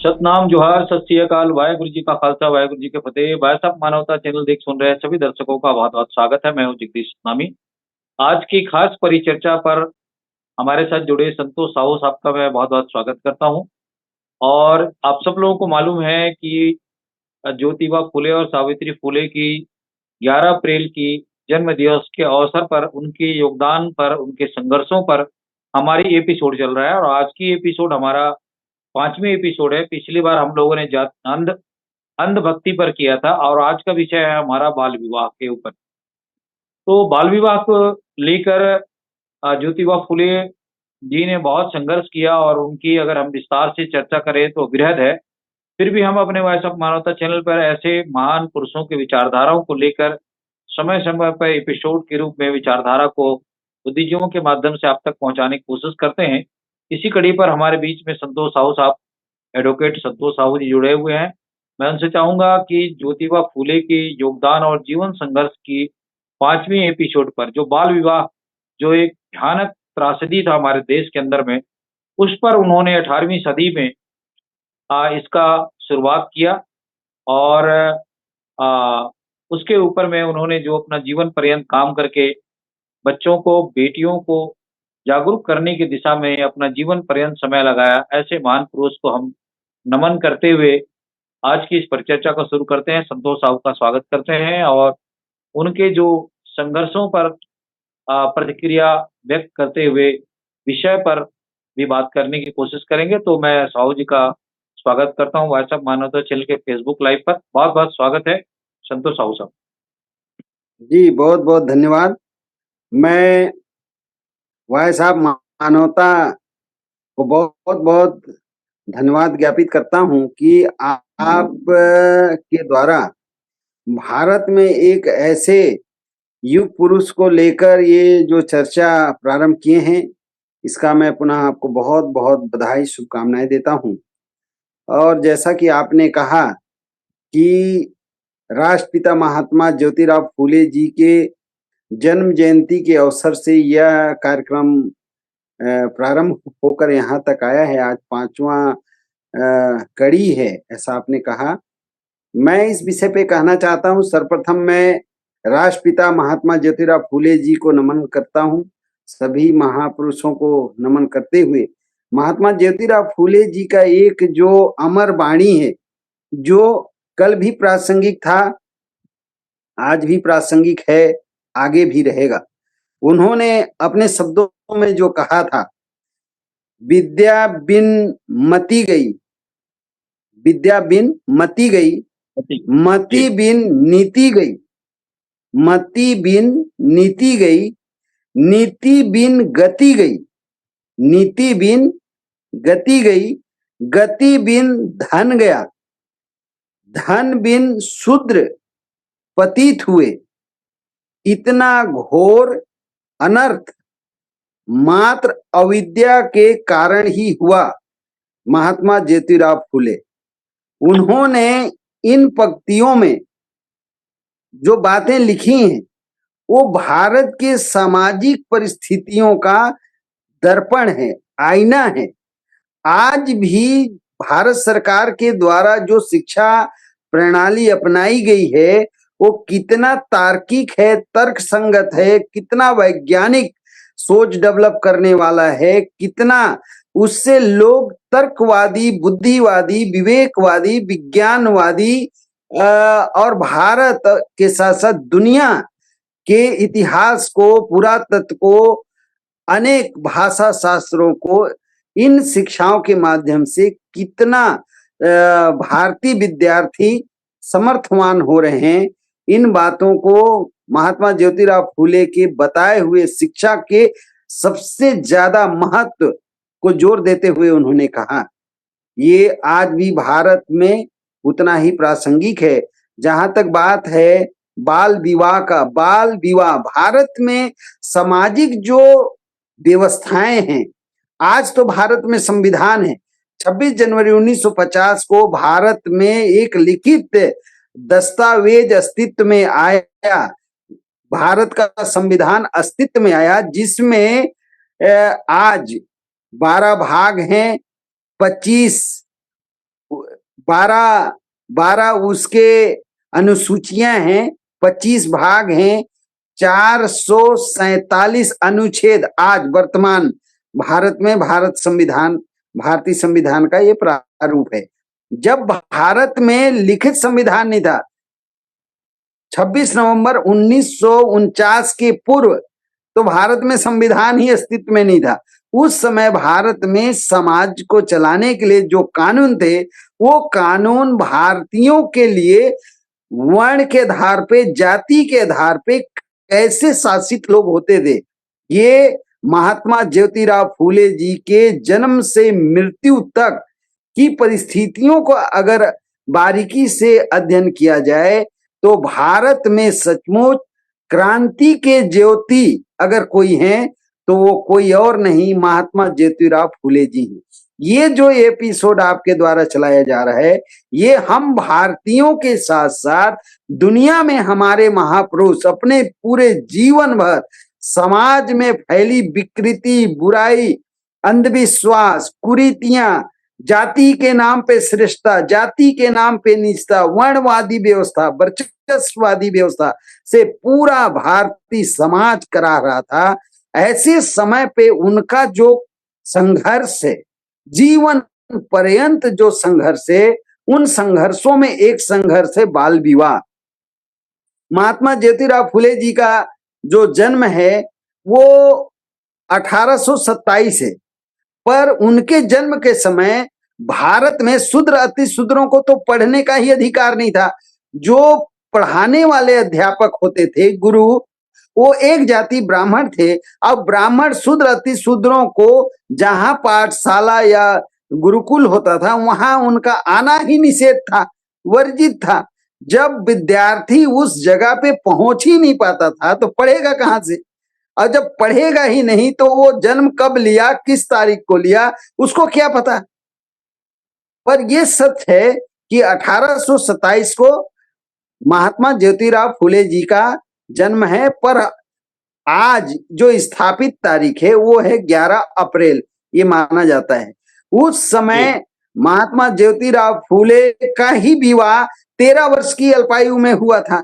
सतनाम जोहार, सत श्री अकाल, वाहेगुरु जी का खालसा, वाहेगुरु जी के फतेह। भाई साहब, मानवता चैनल देख सुन रहे हैं सभी दर्शकों का बहुत बहुत स्वागत है। मैं हूं जगदीश सतनामी। आज की खास परिचर्चा पर हमारे साथ जुड़े संतोष साहू साहब का मैं बहुत बहुत स्वागत करता हूं। और आप सब लोगों को मालूम है कि ज्योतिबा फुले और सावित्री फुले की 11 अप्रैल की जन्म दिवस के अवसर पर, उनके योगदान पर, उनके संघर्षों पर हमारी एपिसोड चल रहा है। और आज की एपिसोड हमारा 5वीं एपिसोड है। पिछली बार हम लोगों ने अंधभक्ति पर किया था और आज का विषय है हमारा बाल विवाह के ऊपर। तो बाल विवाह को लेकर ज्योतिबा फुले जी ने बहुत संघर्ष किया और उनकी अगर हम विस्तार से चर्चा करें तो बृहद है। फिर भी हम अपने वॉइस ऑफ मानवता चैनल पर ऐसे महान पुरुषों की विचारधाराओं को लेकर समय समय पर एपिसोड के रूप में विचारधारा को बुद्धिजीवियों के माध्यम से आप तक पहुंचाने की कोशिश करते हैं। इसी कड़ी पर हमारे बीच में संतोष साहू साहब, एडवोकेट संतोष साहू जी जुड़े हुए हैं। मैं उनसे चाहूंगा कि ज्योतिबा फूले के योगदान और जीवन संघर्ष की 5वीं एपिसोड पर, जो बाल विवाह, जो एक भयानक त्रासदी था हमारे देश के अंदर में, उस पर उन्होंने 18वीं सदी में इसका शुरुआत किया। और आ, उसके ऊपर में उन्होंने जो अपना जीवन पर्यंत काम करके बच्चों को, बेटियों को जागरूक करने की दिशा में अपना जीवन पर्यंत समय लगाया, ऐसे महान पुरुष को हम नमन करते हुए आज की इस परिचर्चा को शुरू करते हैं। संतोष साहू का स्वागत करते हैं और उनके जो संघर्षों पर प्रतिक्रिया व्यक्त करते हुए विषय पर भी बात करने की कोशिश करेंगे। तो मैं साहू जी का स्वागत करता हूँ व्हाट्सएप मानवता चैनल के फेसबुक लाइव पर। बहुत बहुत स्वागत है संतोष साहू साहब। जी बहुत बहुत धन्यवाद। मैं भाई साहब मानवता को बहुत बहुत धन्यवाद ज्ञापित करता हूं कि आप के द्वारा भारत में एक ऐसे युग पुरुष को लेकर ये जो चर्चा प्रारंभ किए हैं, इसका मैं पुनः आपको बहुत बहुत बधाई, शुभकामनाएं देता हूं। और जैसा कि आपने कहा कि राष्ट्रपिता महात्मा ज्योतिराव फूले जी के जन्म जयंती के अवसर से यह कार्यक्रम प्रारंभ होकर यहाँ तक आया है। आज 5वां कड़ी है, ऐसा आपने कहा। मैं इस विषय पे कहना चाहता हूँ, सर्वप्रथम मैं राष्ट्रपिता महात्मा ज्योतिराव फूले जी को नमन करता हूँ। सभी महापुरुषों को नमन करते हुए महात्मा ज्योतिराव फूले जी का एक जो अमर वाणी है, जो कल भी प्रासंगिक था, आज भी प्रासंगिक है, आगे भी रहेगा। उन्होंने अपने शब्दों में जो कहा था, विद्या बिन मति गई, विद्या बिन मति गई, मति बिन नीति गई, मति बिन नीति गई, नीति बिन गति गई, नीति बिन गति गई, गति बिन धन गया, धन बिन शूद्र पतित हुए। इतना घोर अनर्थ मात्र अविद्या के कारण ही हुआ। महात्मा ज्योतिराव फूले, उन्होंने इन पंक्तियों में जो बातें लिखी हैं, वो भारत के सामाजिक परिस्थितियों का दर्पण है, आईना है। आज भी भारत सरकार के द्वारा जो शिक्षा प्रणाली अपनाई गई है, वो कितना तार्किक है, तर्क संगत है, कितना वैज्ञानिक सोच डेवलप करने वाला है, कितना उससे लोग तर्कवादी, बुद्धिवादी, विवेकवादी, विज्ञानवादी और भारत के साथ साथ दुनिया के इतिहास को, पुरातत्व को, अनेक भाषा शास्त्रों को, इन शिक्षाओं के माध्यम से कितना भारतीय विद्यार्थी समर्थवान हो रहे हैं। इन बातों को महात्मा ज्योतिराव फूले के बताए हुए शिक्षा के सबसे ज्यादा महत्व को जोर देते हुए उन्होंने कहा, ये आज भी भारत में उतना ही प्रासंगिक है। जहां तक बात है बाल विवाह का, बाल विवाह भारत में सामाजिक जो व्यवस्थाएं हैं, आज तो भारत में संविधान है। 26 जनवरी 1950 को भारत में एक लिखित दस्तावेज अस्तित्व में आया, भारत का संविधान अस्तित्व में आया, जिसमें आज 12 भाग हैं, 25 12 12 उसके अनुसूचियां हैं, 25 भाग हैं, 447 अनुच्छेद आज वर्तमान भारत में भारतीय संविधान का ये प्रारूप है। जब भारत में लिखित संविधान नहीं था, 26 नवंबर 1949 के पूर्व तो भारत में संविधान ही अस्तित्व में नहीं था। उस समय भारत में समाज को चलाने के लिए जो कानून थे, वो कानून भारतीयों के लिए वर्ण के आधार पे, जाति के आधार पे कैसे शासित लोग होते थे, ये महात्मा ज्योतिराव फूले जी के जन्म से मृत्यु तक की परिस्थितियों को अगर बारीकी से अध्ययन किया जाए तो भारत में सचमुच क्रांति के ज्योति अगर कोई है तो वो कोई और नहीं, महात्मा ज्योतिराव फूले जी हैं। ये जो एपिसोड आपके द्वारा चलाया जा रहा है, ये हम भारतीयों के साथ साथ दुनिया में हमारे महापुरुष अपने पूरे जीवन भर समाज में फैली विकृति, बुराई, अंधविश्वास, कुरीतियां, जाति के नाम पे श्रेष्ठता, जाति के नाम पे नीचता, वर्णवादी व्यवस्था, वर्चस्ववादी व्यवस्था से पूरा भारतीय समाज करा रहा था। ऐसे समय पे उनका जो संघर्ष है, जीवन पर्यंत जो संघर्ष है, उन संघर्षों में एक संघर्ष है बाल विवाह। महात्मा ज्योतिराव फूले जी का जो जन्म है वो 1827 है, पर उनके जन्म के समय भारत में शूद्र अति शूद्रों को तो पढ़ने का ही अधिकार नहीं था। जो पढ़ाने वाले अध्यापक होते थे, गुरु, वो एक जाति ब्राह्मण थे। अब ब्राह्मण शूद्र अति शूद्रों को जहां पाठशाला या गुरुकुल होता था वहां उनका आना ही निषेध था, वर्जित था। जब विद्यार्थी उस जगह पे पहुंच ही नहीं पाता था तो पढ़ेगा कहां से, और जब पढ़ेगा ही नहीं तो वो जन्म कब लिया, किस तारीख को लिया, उसको क्या पता। पर ये सत्य है कि 1827 को महात्मा ज्योतिराव फूले जी का जन्म है, पर आज जो स्थापित तारीख है वो है 11 अप्रैल, ये माना जाता है। उस समय महात्मा ज्योतिराव फूले का ही विवाह 13 वर्ष की अल्पायु में हुआ था।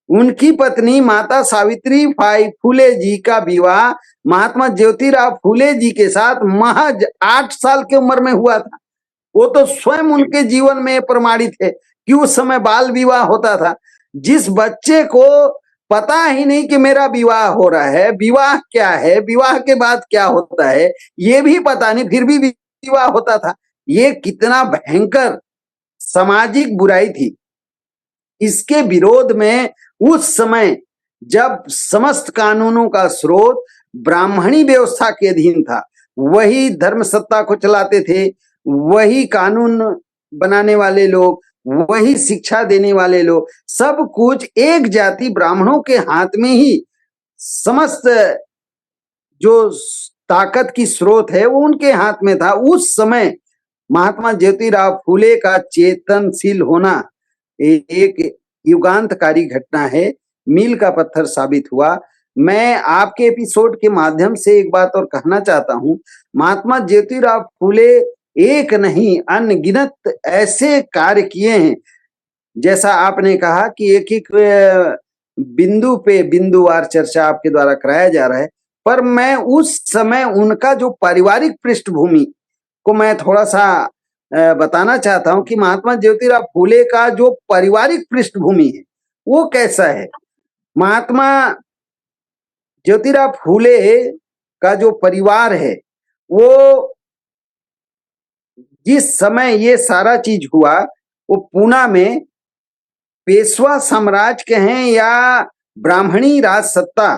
उनकी पत्नी माता सावित्री बाई फूले जी का विवाह महात्मा ज्योतिराव फूले जी के साथ महज 8 साल की उम्र में हुआ था। वो तो स्वयं उनके जीवन में प्रमाणित है कि उस समय बाल विवाह होता था। जिस बच्चे को पता ही नहीं कि मेरा विवाह हो रहा है, विवाह क्या है, विवाह के बाद क्या होता है, ये भी पता नहीं, फिर भी विवाह होता था। ये कितना भयंकर सामाजिक बुराई थी। इसके विरोध में उस समय जब समस्त कानूनों का स्रोत ब्राह्मणी व्यवस्था के अधीन था, वही धर्म सत्ता को चलाते थे, वही कानून बनाने वाले लोग, वही शिक्षा देने वाले लोग, सब कुछ एक जाति ब्राह्मणों के हाथ में ही समस्त जो ताकत की स्रोत है वो उनके हाथ में था। उस समय महात्मा ज्योतिराव फूले का चेतनशील होना एक युगांतकारी घटना है, मील का पत्थर साबित हुआ। मैं आपके एपिसोड के माध्यम से एक बात और कहना चाहता हूं, महात्मा ज्योतिराव फूले एक नहीं अनगिनत ऐसे कार्य किए हैं। जैसा आपने कहा कि एक एक बिंदु पे बिंदुवार चर्चा आपके द्वारा कराया जा रहा है, पर मैं उस समय उनका जो पारिवारिक पृष्ठभूमि को मैं थोड़ा सा बताना चाहता हूं कि महात्मा ज्योतिराव फूले का जो पारिवारिक पृष्ठभूमि है वो कैसा है। महात्मा ज्योतिराव फूले का जो परिवार है वो जिस समय ये सारा चीज हुआ वो पूना में पेशवा साम्राज्य कहें या ब्राह्मणी राज सत्ता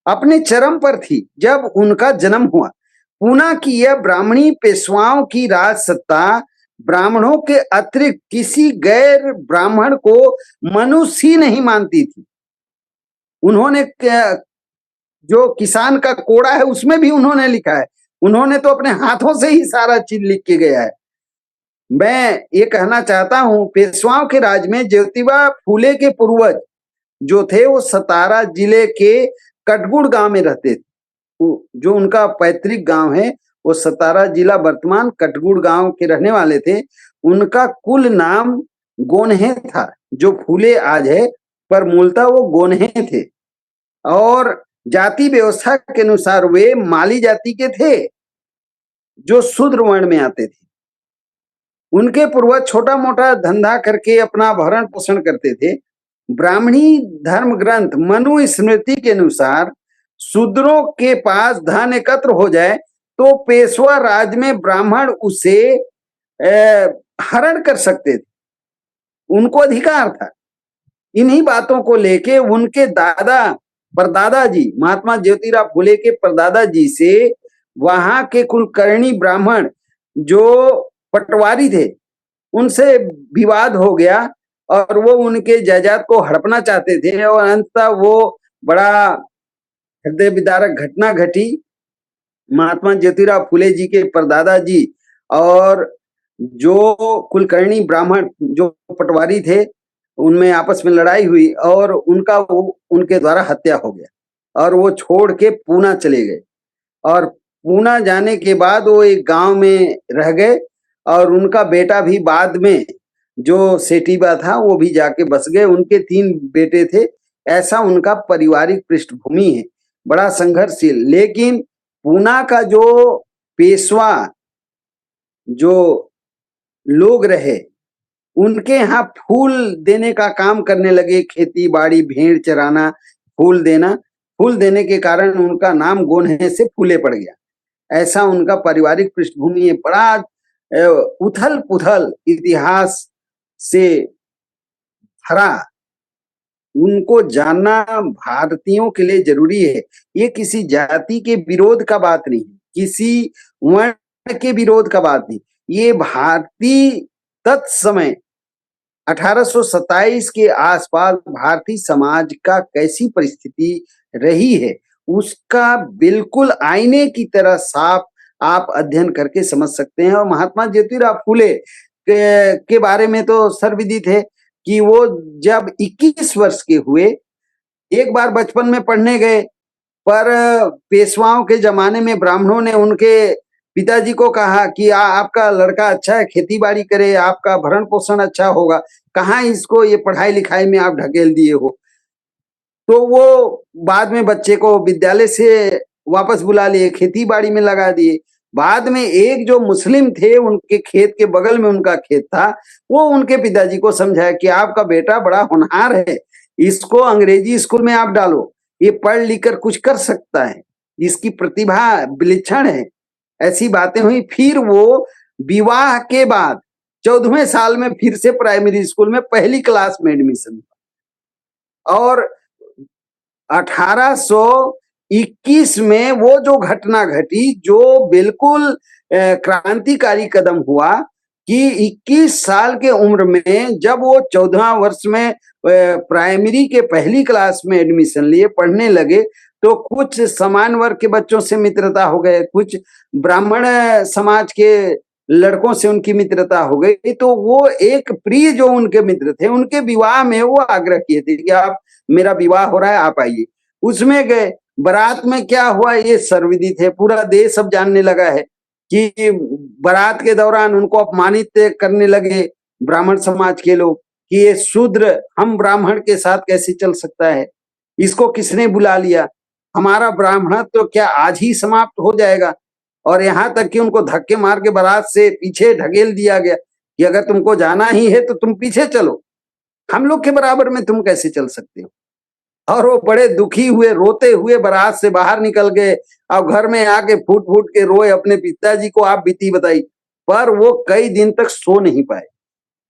अपने चरम पर थी जब उनका जन्म हुआ। पूना की यह ब्राह्मणी पेशवाओं की राज सत्ता ब्राह्मणों के अतिरिक्त किसी गैर ब्राह्मण को मनुष्य ही नहीं मानती थी। उन्होंने जो किसान का कोड़ा है उसमें भी उन्होंने लिखा है, उन्होंने तो अपने हाथों से ही सारा चीज लिख के गया है। मैं ये कहना चाहता हूं, पेशवाओं के राज में ज्योतिबा फूले के पूर्वज जो थे वो सतारा जिले के कटगुड़ गांव में रहते थे। जो उनका पैतृक गांव है वो सतारा जिला वर्तमान कटगुड़ गांव के रहने वाले थे। उनका कुल नाम गोन्हे था, जो फूले आज है, पर मूलतः वो गोन्हे थे। और जाति व्यवस्था के अनुसार वे माली जाति के थे, जो शूद्र वर्ण में आते थे। उनके पूर्वज छोटा मोटा धंधा करके अपना भरण पोषण करते थे। ब्राह्मणी धर्म ग्रंथ मनु स्मृति के अनुसार शूद्रों के पास धन एकत्र हो जाए तो पेशवा राज में ब्राह्मण उसे हरण कर सकते थे, उनको अधिकार था। इन्हीं बातों को लेके उनके दादा परदादा जी, महात्मा ज्योतिराव फुले के परदादा जी से वहां के कुलकर्णी ब्राह्मण जो पटवारी थे, उनसे विवाद हो गया और वो उनके जायदाद को हड़पना चाहते थे। और अंततः वो बड़ा हृदय विदारक घटना घटी। महात्मा ज्योतिराव फुले जी के परदादा जी और जो कुलकर्णी ब्राह्मण जो पटवारी थे, उनमें आपस में लड़ाई हुई और उनके द्वारा हत्या हो गया और वो छोड़ के पूना चले गए। और पूना जाने के बाद वो एक गांव में रह गए और उनका बेटा भी बाद में जो सेठीबा था वो भी जाके बस गए। उनके 3 बेटे थे। ऐसा उनका पारिवारिक पृष्ठभूमि है, बड़ा संघर्षशील। लेकिन पूना का जो पेशवा जो लोग रहे, उनके यहाँ फूल देने का काम करने लगे, खेती बाड़ी, भेड़ चराना, फूल देना। फूल देने के कारण उनका नाम गोन्हे से फूले पड़ गया। ऐसा उनका पारिवारिक पृष्ठभूमि है। बड़ा उथल पुथल इतिहास से भरा। उनको जानना भारतीयों के लिए जरूरी है। ये किसी जाति के विरोध का बात नहीं, किसी वर्ण के विरोध का बात नहीं। ये भारतीय तत्समय 1827 के आसपास भारतीय समाज का कैसी परिस्थिति रही है, उसका बिल्कुल आईने की तरह साफ आप अध्ययन करके समझ सकते हैं। और महात्मा ज्योतिराव फुले के बारे में तो सर्वविदित है कि वो जब 21 वर्ष के हुए, एक बार बचपन में पढ़ने गए, पर पेशवाओं के जमाने में ब्राह्मणों ने उनके पिताजी को कहा कि आपका लड़का अच्छा है, खेती बाड़ी करे, आपका भरण पोषण अच्छा होगा, कहाँ इसको ये पढ़ाई लिखाई में आप ढकेल दिए हो। तो वो बाद में बच्चे को विद्यालय से वापस बुला लिए, खेती बाड़ी में लगा दिए। बाद में एक जो मुस्लिम थे, उनके खेत के बगल में उनका खेत था, वो उनके पिताजी को समझाया कि आपका बेटा बड़ा होनहार है, इसको अंग्रेजी स्कूल में आप डालो, ये पढ़ लिख कर कुछ कर सकता है, इसकी प्रतिभा विलक्षण है। ऐसी बातें हुई। फिर वो विवाह के बाद 14वें साल में फिर से प्राइमरी स्कूल में पहली क्लास में एडमिशन हुआ। और 1821 में वो जो घटना घटी, जो बिल्कुल क्रांतिकारी कदम हुआ कि 21 साल के उम्र में जब वो 14वां वर्ष में प्राइमरी के पहली क्लास में एडमिशन लिए, पढ़ने लगे, तो कुछ समान वर्ग के बच्चों से मित्रता हो गए, कुछ ब्राह्मण समाज के लड़कों से उनकी मित्रता हो गई। तो वो एक प्रिय जो उनके मित्र थे, उनके विवाह में वो आग्रह किए थे कि आप, मेरा विवाह हो रहा है, आप आइए। उसमें गए। बारात में क्या हुआ ये सर्वविदित है, पूरा देश अब जानने लगा है कि बारात के दौरान उनको अपमानित करने लगे ब्राह्मण समाज के लोग कि ये शूद्र हम ब्राह्मण के साथ कैसे चल सकता है, इसको किसने बुला लिया, हमारा ब्राह्मणत्व तो क्या आज ही समाप्त हो जाएगा। और यहाँ तक कि उनको धक्के मार के बारात से पीछे ढकेल दिया गया कि अगर तुमको जाना ही है तो तुम पीछे चलो, हम लोग के बराबर में तुम कैसे चल सकते हो। और वो बड़े दुखी हुए, रोते हुए बारात से बाहर निकल गए। अब घर में आके फूट फूट के रोए, अपने पिताजी को आप बीती बताई। पर वो कई दिन तक सो नहीं पाए।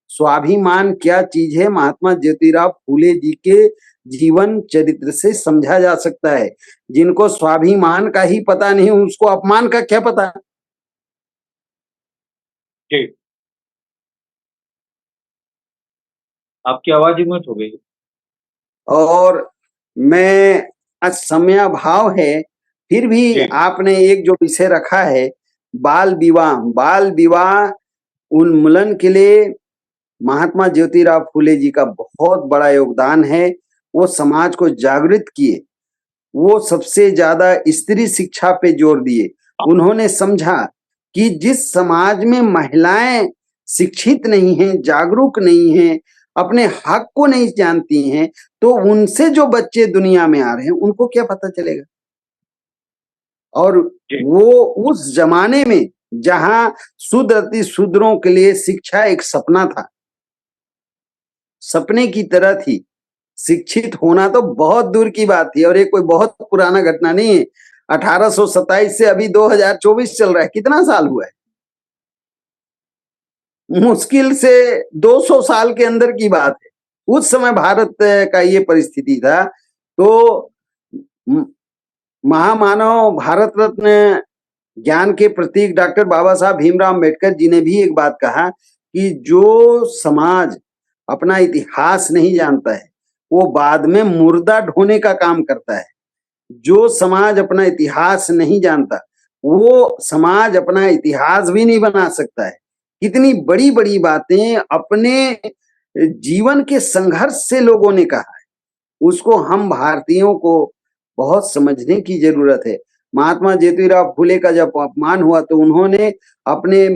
स्वाभिमान क्या चीज है, महात्मा ज्योतिराव फूले जी के जीवन चरित्र से समझा जा सकता है। जिनको स्वाभिमान का ही पता नहीं, उसको अपमान का क्या पता। जी, आपकी आवाज ही म्यूट हो गई। और मैं आज समयाभाव है, फिर भी आपने एक जो विषय रखा है बाल विवाह, बाल विवाह उन्मूलन के लिए महात्मा ज्योतिराव फूले जी का बहुत बड़ा योगदान है। वो समाज को जागृत किए, वो सबसे ज्यादा स्त्री शिक्षा पे जोर दिए। उन्होंने समझा कि जिस समाज में महिलाएं शिक्षित नहीं हैं, जागरूक नहीं हैं, अपने हक को नहीं जानती हैं, तो उनसे जो बच्चे दुनिया में आ रहे हैं, उनको क्या पता चलेगा? और जी, वो उस जमाने में जहां शूद्र अति शूद्रों के लिए शिक्षा एक सपना था, सपने की तरह थी। शिक्षित होना तो बहुत दूर की बात थी और ये कोई बहुत पुराना घटना नहीं है। 1827 से अभी 2024 चल रहा है, कितना साल हुआ है? मुश्किल से 200 साल के अंदर की बात है। उस समय भारत का ये परिस्थिति था। तो महामानव भारत रत्न ज्ञान के प्रतीक डॉक्टर बाबा साहब भीमराव अम्बेडकर जी ने भी एक बात कहा कि जो समाज अपना इतिहास नहीं जानता है, वो बाद में मुर्दा ढोने का काम करता है। जो समाज अपना इतिहास नहीं जानता, वो समाज अपना इतिहास भी नहीं बना सकता है। कितनी बड़ी बड़ी बातें अपने जीवन के संघर्ष से लोगों ने कहा है, उसको हम भारतीयों को बहुत समझने की जरूरत है। महात्मा ज्योतिराव फुले का जब अपमान हुआ तो उन्होंने अपने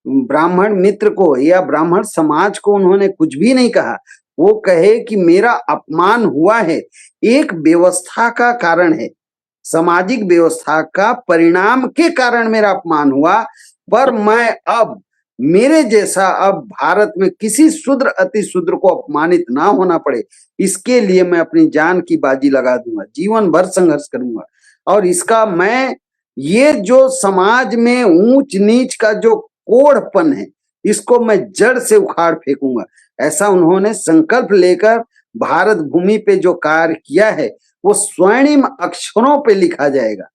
ब्राह्मण मित्र को या ब्राह्मण समाज को उन्होंने कुछ भी नहीं कहा। वो कहे कि मेरा अपमान हुआ है, एक व्यवस्था का कारण है, सामाजिक व्यवस्था का परिणाम के कारण मेरा अपमान हुआ, पर मैं अब मेरे जैसा अब भारत में किसी शूद्र अति शूद्र को अपमानित ना होना पड़े, इसके लिए मैं अपनी जान की बाजी लगा दूंगा, जीवन भर संघर्ष करूंगा। और इसका मैं ये जो समाज में ऊंच नीच का जो कोढ़पन है, इसको मैं जड़ से उखाड़ फेंकूंगा। ऐसा उन्होंने संकल्प लेकर भारत भूमि पे जो कार्य किया है, वो स्वर्णिम अक्षरों पे लिखा जाएगा।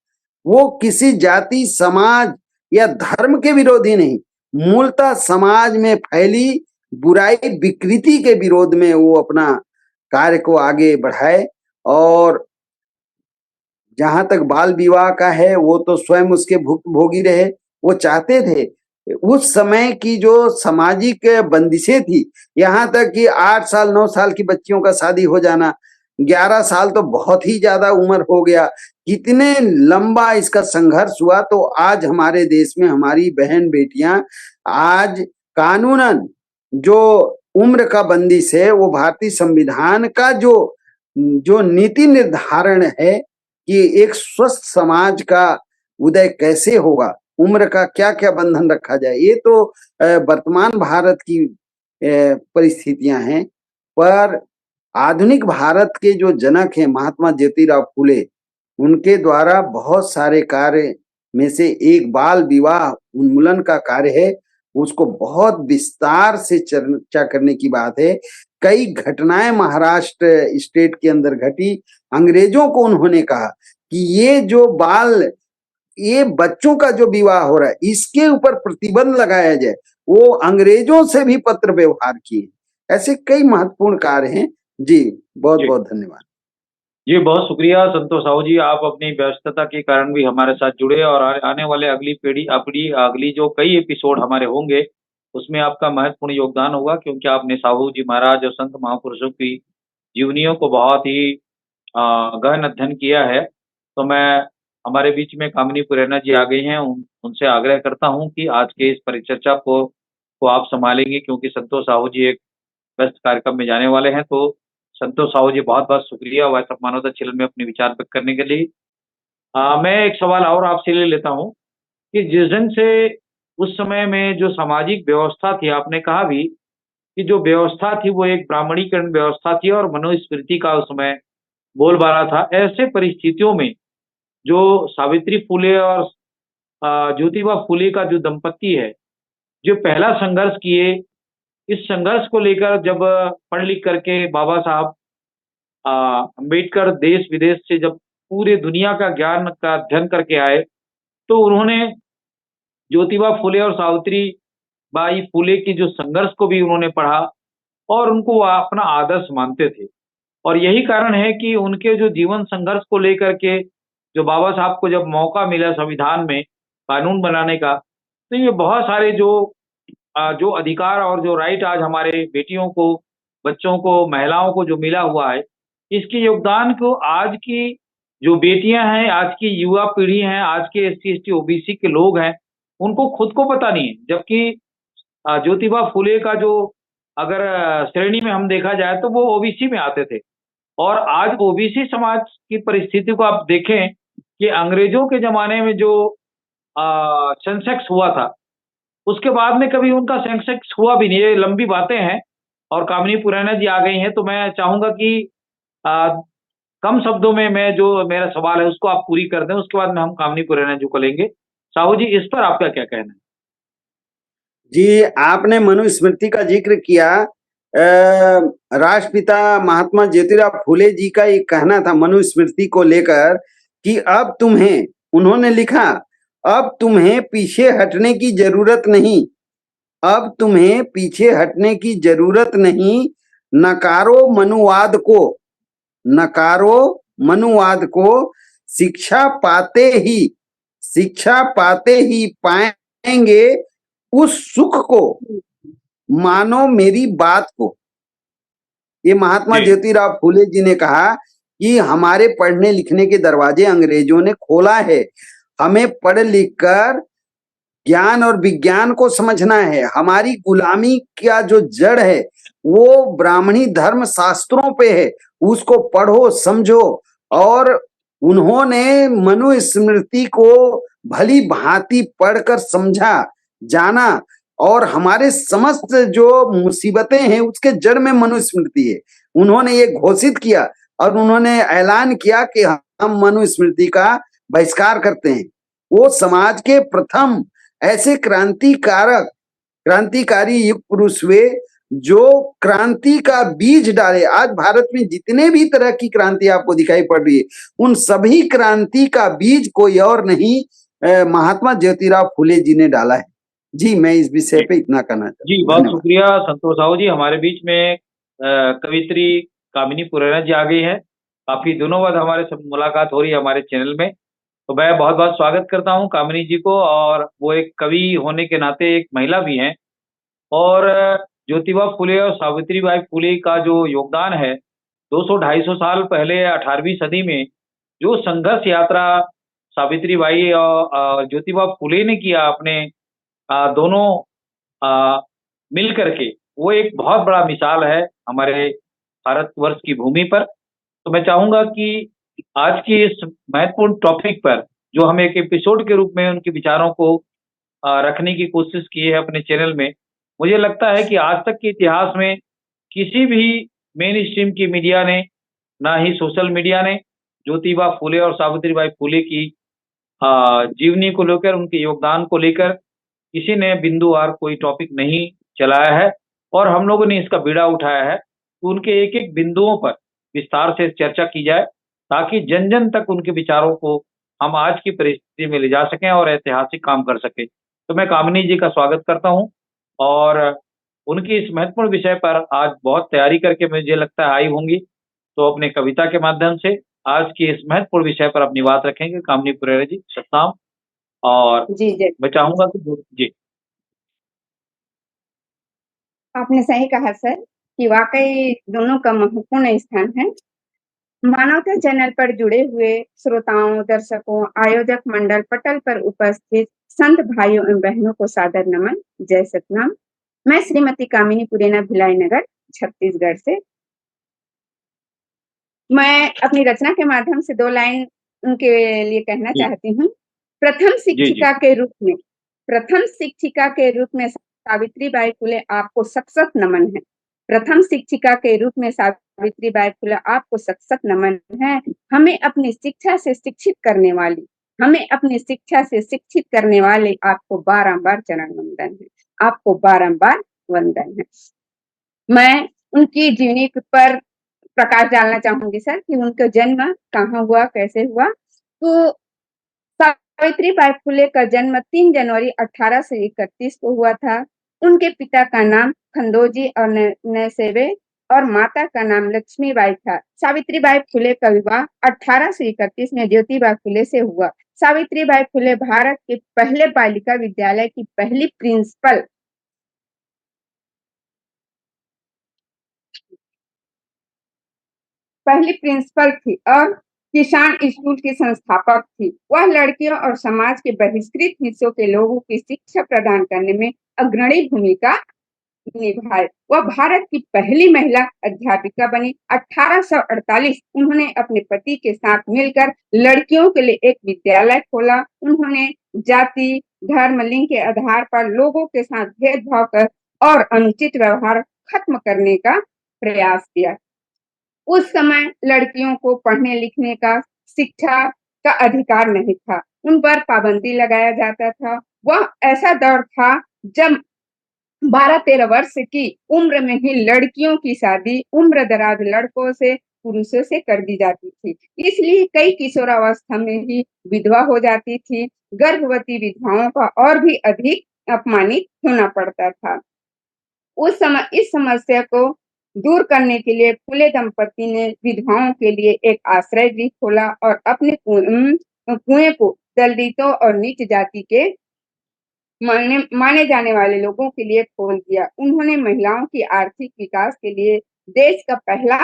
वो किसी जाति समाज या धर्म के विरोधी नहीं, मूलतः समाज में फैली बुराई विकृति के विरोध में वो अपना कार्य को आगे बढ़ाए। और जहां तक बाल विवाह का है, वो तो स्वयं उसके भुक्तभोगी रहे। वो चाहते थे, उस समय की जो सामाजिक बंदिशें थी, यहाँ तक कि 8 साल 9 साल की बच्चियों का शादी हो जाना, 11 साल तो बहुत ही ज्यादा उम्र हो गया। कितने लंबा इसका संघर्ष हुआ, तो आज हमारे देश में हमारी बहन बेटियां आज कानूनन जो उम्र का बंदिश है, वो भारतीय संविधान का जो जो नीति निर्धारण है कि एक स्वस्थ समाज का उदय कैसे होगा, उम्र का क्या क्या बंधन रखा जाए, ये तो वर्तमान भारत की परिस्थितियां हैं। पर आधुनिक भारत के जो जनक हैं महात्मा ज्योतिराव फुले, उनके द्वारा बहुत सारे कार्य में से एक बाल विवाह उन्मूलन का कार्य है। उसको बहुत विस्तार से चर्चा करने की बात है। कई घटनाएं महाराष्ट्र स्टेट के अंदर घटी। अंग्रेजों को उन्होंने कहा कि ये बच्चों का जो विवाह हो रहा है, इसके ऊपर प्रतिबंध लगाया जाए। वो अंग्रेजों से भी पत्र व्यवहार किए। ऐसे कई महत्वपूर्ण कार्य हैं। जी, बहुत जी। बहुत धन्यवाद। जी, बहुत शुक्रिया संतोष साहू जी, आप अपनी व्यस्तता के कारण भी हमारे साथ जुड़े और आने वाले अगली पीढ़ी अपनी अगली जो कई एपिसोड हमारे होंगे, उसमें आपका महत्वपूर्ण योगदान होगा, क्योंकि आपने साहू जी महाराज और संत महापुरुषों की जीवनियों को बहुत ही गहन अध्ययन किया है। तो मैं हमारे बीच में कामिनी पुरैना जी आ गई हैं, उनसे आग्रह करता हूँ कि आज के इस परिचर्चा को आप संभालेंगे, क्योंकि संतोष साहू जी एक व्यस्त कार्यक्रम में जाने वाले हैं। तो संतोष साहू जी, बहुत-बहुत शुक्रिया वॉइस ऑफ मानवता चैनल में अपने विचार व्यक्त करने के लिए। मैं एक सवाल और आपसे ले लेता हूँ कि जिस ढंग से उस समय में जो सामाजिक व्यवस्था थी, आपने कहा भी कि जो व्यवस्था थी वो एक ब्राह्मणीकरण व्यवस्था थी और मनुस्मृति का उस समय बोलबाला था। ऐसे परिस्थितियों में जो सावित्री फुले और ज्योतिबा फुले का जो दंपत्ति है, जो पहला संघर्ष किए, इस संघर्ष को लेकर जब पढ़ लिख करके बाबा साहब अम्बेडकर देश विदेश से जब पूरे दुनिया का ज्ञान का अध्ययन करके आए, तो उन्होंने ज्योतिबा फुले और सावित्री बाई फुले की जो संघर्ष को भी उन्होंने पढ़ा और उनको वो अपना आदर्श मानते थे। और यही कारण है कि उनके जो जीवन संघर्ष को लेकर के जो बाबा साहब को जब मौका मिला संविधान में कानून बनाने का, तो ये बहुत सारे जो अधिकार और जो राइट आज हमारे बेटियों को, बच्चों को, महिलाओं को जो मिला हुआ है, इसके योगदान को आज की जो बेटियां हैं, आज की युवा पीढ़ी हैं, आज के एससी, एसटी, ओबीसी के लोग हैं, उनको खुद को पता नहीं है। जबकि ज्योतिबा फुले का जो अगर श्रेणी में हम देखा जाए तो वो ओबीसी में आते थे। और आज ओबीसी समाज की परिस्थिति को आप देखें कि अंग्रेजों के जमाने में जो सेंसेक्स हुआ था, उसके बाद में कभी उनका सेंसेक्स हुआ भी नहीं। ये लंबी बातें हैं और कामिनी पुराना जी आ गई हैं, तो मैं चाहूंगा कि आ, कम शब्दों में मैं जो मेरा सवाल है उसको आप पूरी कर दें, उसके बाद में हम कामिनी पुराना जी को लेंगे। साहू जी, इस पर आपका क्या कहना है? जी, आपने मनुस्मृति का जिक्र किया। राष्ट्रपिता महात्मा ज्योतिराव फुले जी का एक कहना था मनुस्मृति को लेकर कि अब तुम्हें, उन्होंने लिखा, अब तुम्हें पीछे हटने की जरूरत नहीं, अब तुम्हें पीछे हटने की जरूरत नहीं। नकारो मनुवाद को, नकारो मनुवाद को, शिक्षा पाते ही, शिक्षा पाते ही पाएंगे उस सुख को, मानो मेरी बात को। ये महात्मा जी ज्योतिराव फुले जी ने कहा कि हमारे पढ़ने लिखने के दरवाजे अंग्रेजों ने खोला है, हमें पढ़ लिख कर ज्ञान और विज्ञान को समझना है। हमारी गुलामी का जो जड़ है वो ब्राह्मणी धर्म शास्त्रों पे है, उसको पढ़ो समझो। और उन्होंने मनुस्मृति को भली भांति पढ़कर समझा, जाना, और हमारे समस्त जो मुसीबतें हैं उसके जड़ में मनुस्मृति है। उन्होंने ये घोषित किया और उन्होंने ऐलान किया कि हम मनुस्मृति का बहिष्कार करते हैं। वो समाज के प्रथम ऐसे क्रांतिकारक, क्रांतिकारी युग पुरुष हुए जो क्रांति का बीज डाले। आज भारत में जितने भी तरह की क्रांति आपको दिखाई पड़ रही है, उन सभी क्रांति का बीज कोई और नहीं, महात्मा ज्योतिराव फुले जी ने डाला है। जी, मैं इस विषय पे इतना कहना चाहता जी, हूँ। बहुत धन्यवाद। शुक्रिया संतोष साहू जी। हमारे बीच में कवित्री कामिनी पुराना जी आ गई है। काफी दिनों बाद हमारे सब मुलाकात हो रही है हमारे चैनल में, तो मैं बहुत बहुत स्वागत करता हूँ कामिनी जी को। और वो एक कवि होने के नाते एक महिला भी हैं। और ज्योतिबा फुले और सावित्री बाई फुले का जो योगदान है, 200-250 साल पहले 18वीं सदी में जो संघर्ष यात्रा सावित्री बाई और ज्योतिबा फुले ने किया अपने दोनों आ, मिल करके, वो एक बहुत बड़ा मिसाल है हमारे भारतवर्ष की भूमि पर। तो मैं चाहूंगा कि आज की इस महत्वपूर्ण टॉपिक पर जो हम एक एपिसोड के रूप में उनके विचारों को रखने की कोशिश की है अपने चैनल में, मुझे लगता है कि आज तक के इतिहास में किसी भी मेन स्ट्रीम की मीडिया ने, ना ही सोशल मीडिया ने, ज्योतिबा फुले और सावित्री बाई फुले की जीवनी को लेकर, उनके योगदान को लेकर किसी ने बिंदुवार कोई टॉपिक नहीं चलाया है। और हम लोगों ने इसका बीड़ा उठाया है कि उनके एक एक बिंदुओं पर विस्तार से चर्चा की जाए, ताकि जन जन तक उनके विचारों को हम आज की परिस्थिति में ले जा सकें और ऐतिहासिक काम कर सकें। तो मैं कामिनी जी का स्वागत करता हूं और उनकी इस महत्वपूर्ण विषय पर आज बहुत तैयारी करके मुझे लगता है आई होंगी, तो अपने कविता के माध्यम से आज की इस महत्वपूर्ण विषय पर अपनी बात रखेंगे। कामिनी पुरेरा जी, सतनाम। और जी जी, मैं चाहूंगा कि जी आपने सही कहा सर कि वाकई दोनों का महत्वपूर्ण स्थान है। मानवता चैनल पर जुड़े हुए श्रोताओं, दर्शकों, आयोजक मंडल, पटल पर उपस्थित संत भाइयों एवं बहनों को सादर नमन, जय सतनाम। मैं श्रीमती कामिनी पुरेना, भिलाई नगर, छत्तीसगढ़ से। मैं अपनी रचना के माध्यम से 2 लाइन उनके लिए कहना जी चाहती हूँ। प्रथम जी जी शिक्षिका के रूप में, प्रथम शिक्षिका के रूप में सावित्री बाई फुले आपको सत-सत नमन है। प्रथम शिक्षिका के रूप में सावित्री बाई फुले आपको सत-सत नमन है। हमें अपनी शिक्षा से शिक्षित करने वाली, हमें अपनी शिक्षा से शिक्षित करने वाले आपको बारंबार चरण वंदन है, आपको बारंबार वंदन है। मैं उनकी जीवनी पर प्रकाश डालना चाहूंगी सर कि उनका जन्म कहाँ हुआ, कैसे हुआ। तो सावित्री बाई फुले का जन्म 3 जनवरी 1831 को हुआ था। उनके पिता का नाम खंडोजी और नैसेवे और माता का नाम लक्ष्मीबाई था। सावित्री बाई फुले का विवाह 1831 में ज्योतिबा फुले से हुआ। सावित्री बाई फुले भारत के पहले बालिका विद्यालय की पहली प्रिंसिपल थी और किसान स्कूल की संस्थापक थी। वह लड़कियों और समाज के बहिष्कृत हिस्सों के लोगों की शिक्षा प्रदान करने में अग्रणी भूमिका निभाए। वह भारत की पहली महिला अध्यापिका बनी। 1848 उन्होंने अपने पति के साथ मिलकर लड़कियों के लिए एक विद्यालय खोला। उन्होंने जाति, धर्म, लिंग के आधार पर लोगों के साथ भेदभाव कर और अनुचित व्यवहार खत्म करने का प्रयास किया। उस समय लड़कियों को पढ़ने लिखने का, शिक्षा का अधिकार नहीं था। उन पर पाबंदी लगाया जाता था। वह ऐसा दौर था जब 12-13 वर्ष की उम्र में ही लड़कियों की शादी उम्र-दराज लड़कों से, पुरुषों से कर दी जाती थी। इसलिए कई किशोरावस्था में ही विधवा हो जाती थी। गर्भवती विधवाओं का और भी अधिक अपमानित होना पड़ता था। उस समय इस समस्या को दूर करने के लिए फुले दंपति ने विधवाओं के लिए एक आश्रय गृह खोला और अपने कुएं को दलितों और नीच जाति के माने जाने वाले लोगों के लिए खोल दिया। उन्होंने महिलाओं की आर्थिक विकास के लिए देश का पहला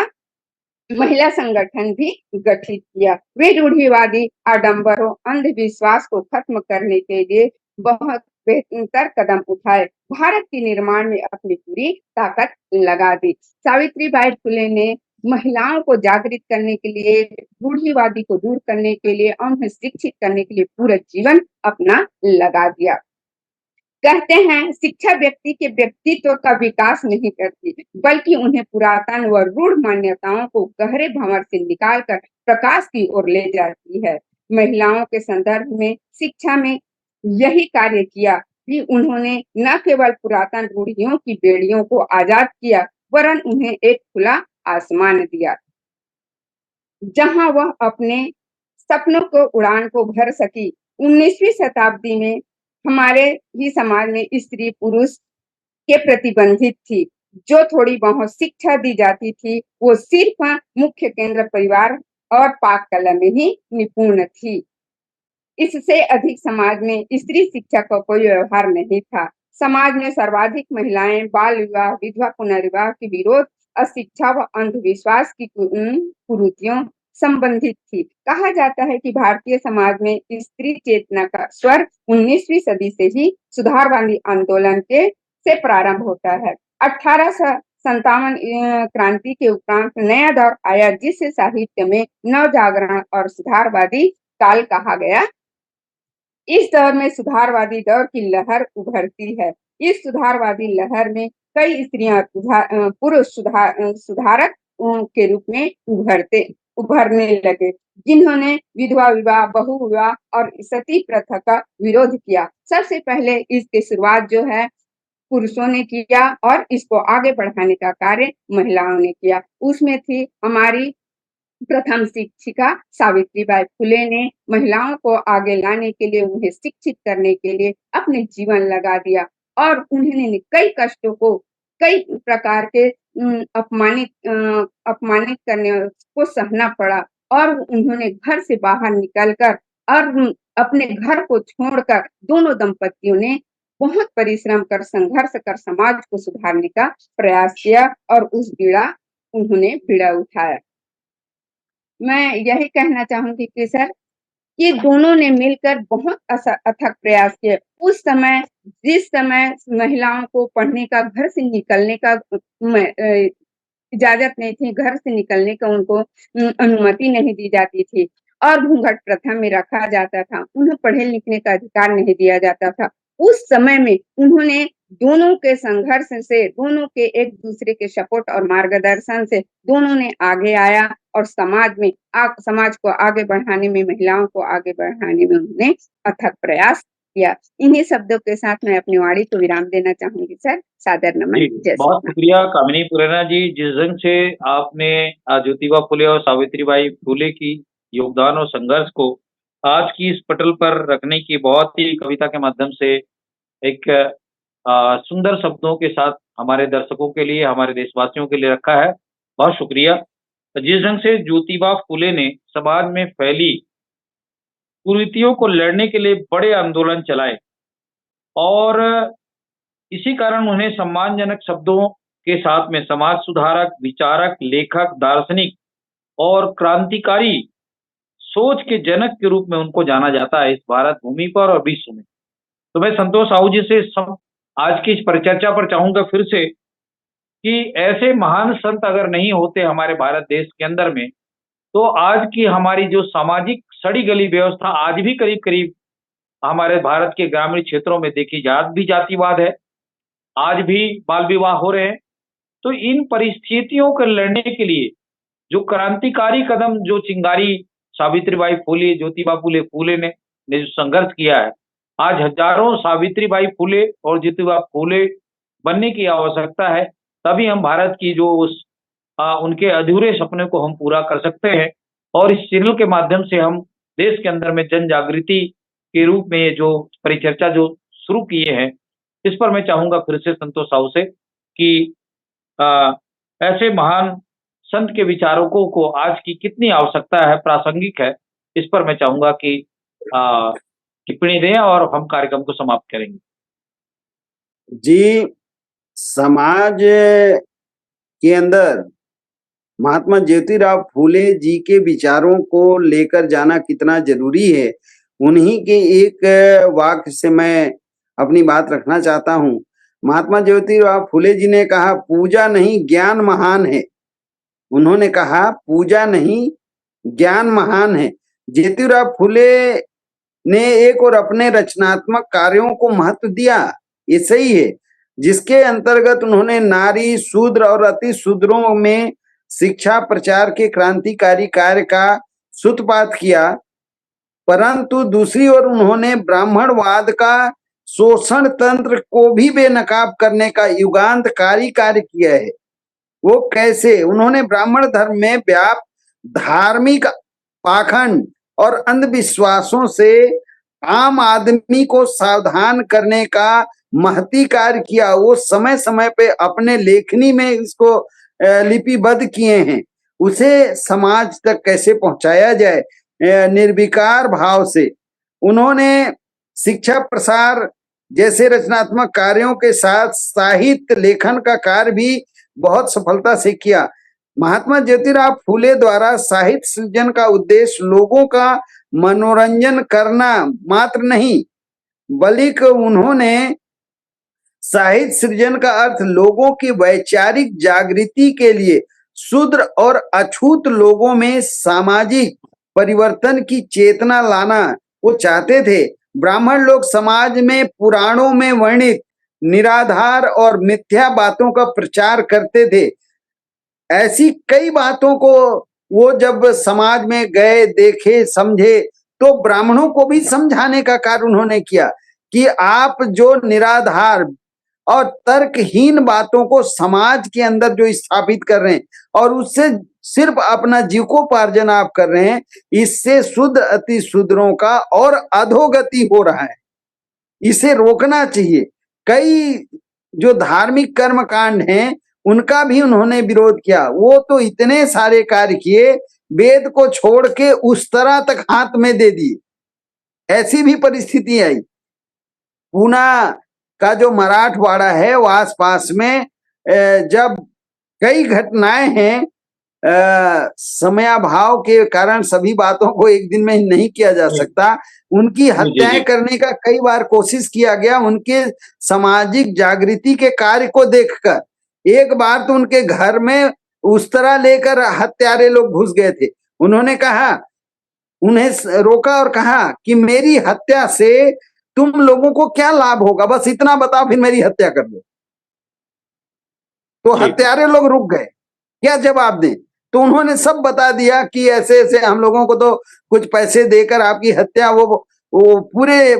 महिला संगठन भी गठित किया। वे रूढ़िवादी आडंबरों, अंधविश्वास को खत्म करने के लिए बहुत बेहतर कदम उठाए। भारत के निर्माण में अपनी पूरी ताकत लगा दी। सावित्रीबाई फुले ने महिलाओं को जागृत करने के लिए, रूढ़िवादी को दूर करने के लिए और उन्हें शिक्षित करने के लिए पूरा जीवन अपना लगा दिया। कहते हैं शिक्षा व्यक्ति के व्यक्तित्व का विकास नहीं करती, बल्कि उन्हें पुरातन व रूढ़ मान्यताओं को गहरे भंवर से निकालकर प्रकाश की ओर ले जाती है। महिलाओं के संदर्भ में शिक्षा में यही कार्य किया कि उन्होंने न केवल पुरातन रूढ़ियों की बेड़ियों को आजाद किया, वरन उन्हें एक खुला आसमान दिया, जहां वह अपने सपनों को उड़ान को भर सकी। 19वीं शताब्दी में हमारे ही समाज में स्त्री पुरुष के प्रतिबंधित थी। जो थोड़ी बहुत शिक्षा दी जाती थी, वो सिर्फ मुख्य केंद्र परिवार और पाक कला में ही निपुण थी। इससे अधिक समाज में स्त्री शिक्षा का कोई व्यवहार नहीं था। समाज में सर्वाधिक महिलाएं बाल विवाह, विधवा पुनर्विवाह के विरोध, अशिक्षा व अंधविश्वास की कुरीतियों संबंधित थी। कहा जाता है कि भारतीय समाज में स्त्री चेतना का स्वर 19वीं सदी से ही सुधारवादी आंदोलन के से प्रारंभ होता है। 1857 क्रांति के उपरांत नया दौर आया, जिसे साहित्य में नवजागरण और सुधारवादी काल कहा गया। इस दौर में सुधारवादी दौर की लहर उभरती है। इस सुधारवादी लहर में कई स्त्रियां पुरुष सुधारक के रूप में उभरने लगे, जिन्होंने विधवा विवाह, बहु विवाह और सती प्रथा का विरोध किया। सबसे पहले इसकी शुरुआत जो है पुरुषों ने किया और इसको आगे बढ़ाने का कार्य महिलाओं ने किया। उसमें थी हमारी प्रथम शिक्षिका सावित्रीबाई फुले ने महिलाओं को आगे लाने के लिए, उन्हें शिक्षित करने के लिए अपने जीवन लगा दिया और उन्होंने कई कष्टों को, कई प्रकार के अपमानित करने को सहना पड़ा और उन्होंने घर से बाहर निकलकर और अपने घर को छोड़कर दोनों दंपतियों ने बहुत परिश्रम कर, संघर्ष कर समाज को सुधारने का प्रयास किया और उन्होंने बीड़ा उठाया। मैं यही कहना चाहूंगी कि सर, ये दोनों ने मिलकर बहुत अथक प्रयास किए। उस समय जिस समय महिलाओं को पढ़ने का, घर से निकलने का इजाजत नहीं थी, घर से निकलने का उनको अनुमति नहीं दी जाती थी और घूंघट प्रथा में रखा जाता था। उन्हें पढ़ने लिखने का अधिकार नहीं दिया जाता था। उस समय में उन्होंने दोनों के संघर्ष से, दोनों के एक दूसरे के सपोर्ट और मार्गदर्शन से दोनों ने आगे आया और समाज को आगे बढ़ाने में, महिलाओं को आगे बढ़ाने में उन्होंने अथक प्रयास किया। इन्हीं शब्दों के साथ मैं अपनी वाणी को विराम देना चाहूंगी सर। सादर नमन। बहुत शुक्रिया कामिनी पुरेना जी, जिस ढंग से आपने ज्योतिबा फुले और सावित्रीबाई फुले की योगदान और संघर्ष को आज की इस पटल पर रखने की बहुत ही कविता के माध्यम से एक सुंदर शब्दों के साथ हमारे दर्शकों के लिए, हमारे देशवासियों के लिए रखा है, बहुत शुक्रिया। जिस ढंग से ज्योतिबा फुले ने समाज में फैली कुरीतियों को लड़ने के लिए बड़े आंदोलन चलाए और इसी कारण उन्हें सम्मानजनक शब्दों के साथ में समाज सुधारक, विचारक, लेखक, दार्शनिक और क्रांतिकारी सोच के जनक के रूप में उनको जाना जाता है इस भारत भूमि पर और विश्व में। तो मैं संतोष साहू जी से आज की इस परिचर्चा पर चाहूंगा फिर से कि ऐसे महान संत अगर नहीं होते हमारे भारत देश के अंदर में, तो आज की हमारी जो सामाजिक सड़ी गली व्यवस्था आज भी करीब करीब हमारे भारत के ग्रामीण क्षेत्रों में देखी जातिवाद है। आज भी बाल विवाह हो रहे हैं। तो इन परिस्थितियों को लड़ने के लिए जो क्रांतिकारी कदम जो चिंगारी सावित्रीबाई फुले, ज्योतिबा फुले फुले ने जो संघर्ष किया है, आज हजारों सावित्रीबाई फुले और ज्योतिबा फुले बनने की आवश्यकता है। तभी हम भारत की जो उनके अधूरे सपने को हम पूरा कर सकते हैं। और इस चैनल के माध्यम से हम देश के अंदर में जन जागृति के रूप में ये जो परिचर्चा जो शुरू किए हैं, इस पर मैं चाहूंगा फिर से संतोष साहू से कि ऐसे महान संत के विचारकों को आज की कितनी आवश्यकता है, प्रासंगिक है, इस पर मैं चाहूंगा कि टिप्पणी दें और हम कार्यक्रम को समाप्त करेंगे। जी, समाज के अंदर महात्मा ज्योतिराव फूले जी के विचारों को लेकर जाना कितना जरूरी है, उन्हीं के एक वाक्य से मैं अपनी बात रखना चाहता हूँ। महात्मा ज्योतिराव फूले जी ने कहा, पूजा नहीं ज्ञान महान है। उन्होंने कहा पूजा नहीं ज्ञान महान है। ज्योतिराव फूले ने एक और अपने रचनात्मक कार्यों को महत्व दिया, ये सही है, जिसके अंतर्गत उन्होंने नारी, शूद्र और अति शूद्रों में शिक्षा प्रचार के क्रांतिकारी कार्य का सूत्रपात किया। परंतु दूसरी ओर उन्होंने ब्राह्मणवाद का शोषण तंत्र को भी बेनकाब करने का युगांतकारी कार्य किया है। वो कैसे? उन्होंने ब्राह्मण धर्म में व्याप्त धार्मिक पाखंड और अंधविश्वासों से आम आदमी को सावधान करने का महती कार्य किया। वो समय समय पे अपने लेखनी में इसको लिपिबद्ध किए हैं। उसे समाज तक कैसे पहुंचाया जाए, निर्विकार भाव से। उन्होंने शिक्षा प्रसार जैसे रचनात्मक कार्यों के साथ साहित्य लेखन का कार्य भी बहुत सफलता से किया। महात्मा ज्योतिराव फूले द्वारा साहित्य सृजन का उद्देश्य लोगों का मनोरंजन करना मात्र नहीं, बल्कि उन्होंने साहित्य सृजन का अर्थ लोगों की वैचारिक जागृति के लिए शूद्र और अछूत लोगों में सामाजिक परिवर्तन की चेतना लाना वो चाहते थे। ब्राह्मण लोग समाज में पुराणों में वर्णित निराधार और मिथ्या बातों का प्रचार करते थे। ऐसी कई बातों को वो जब समाज में गए, देखे, समझे, तो ब्राह्मणों को भी समझाने का कार्य उन्होंने किया कि आप जो निराधार और तर्कहीन बातों को समाज के अंदर जो स्थापित कर रहे हैं और उससे सिर्फ अपना जीविकोपार्जन आप कर रहे हैं, इससे शुद्ध अति शूद्रों का और अधोगति हो रहा है। इसे रोकना चाहिए। कई जो धार्मिक कर्म कांड हैं उनका भी उन्होंने विरोध किया। वो तो इतने सारे कार्य किए, वेद को छोड़ के उस तरह तक हाथ में दे दिए। ऐसी भी परिस्थिति आई। पूना का जो मराठवाड़ा है वो आस पास में जब कई घटनाएं हैं, समयाभाव के कारण सभी बातों को एक दिन में नहीं किया जा सकता। उनकी हत्याएं करने का कई बार कोशिश किया गया उनके सामाजिक जागृति के कार्य को देखकर। एक बार तो उनके घर में उस तरह लेकर हत्यारे लोग घुस गए थे। उन्होंने कहा, उन्हें रोका और कहा कि मेरी हत्या से तुम लोगों को क्या लाभ होगा, बस इतना बताओ, फिर मेरी हत्या कर दो। तो हत्यारे लोग रुक गए, क्या जवाब दें? तो उन्होंने सब बता दिया कि ऐसे ऐसे हम लोगों को तो कुछ पैसे देकर आपकी हत्या, वो पूरे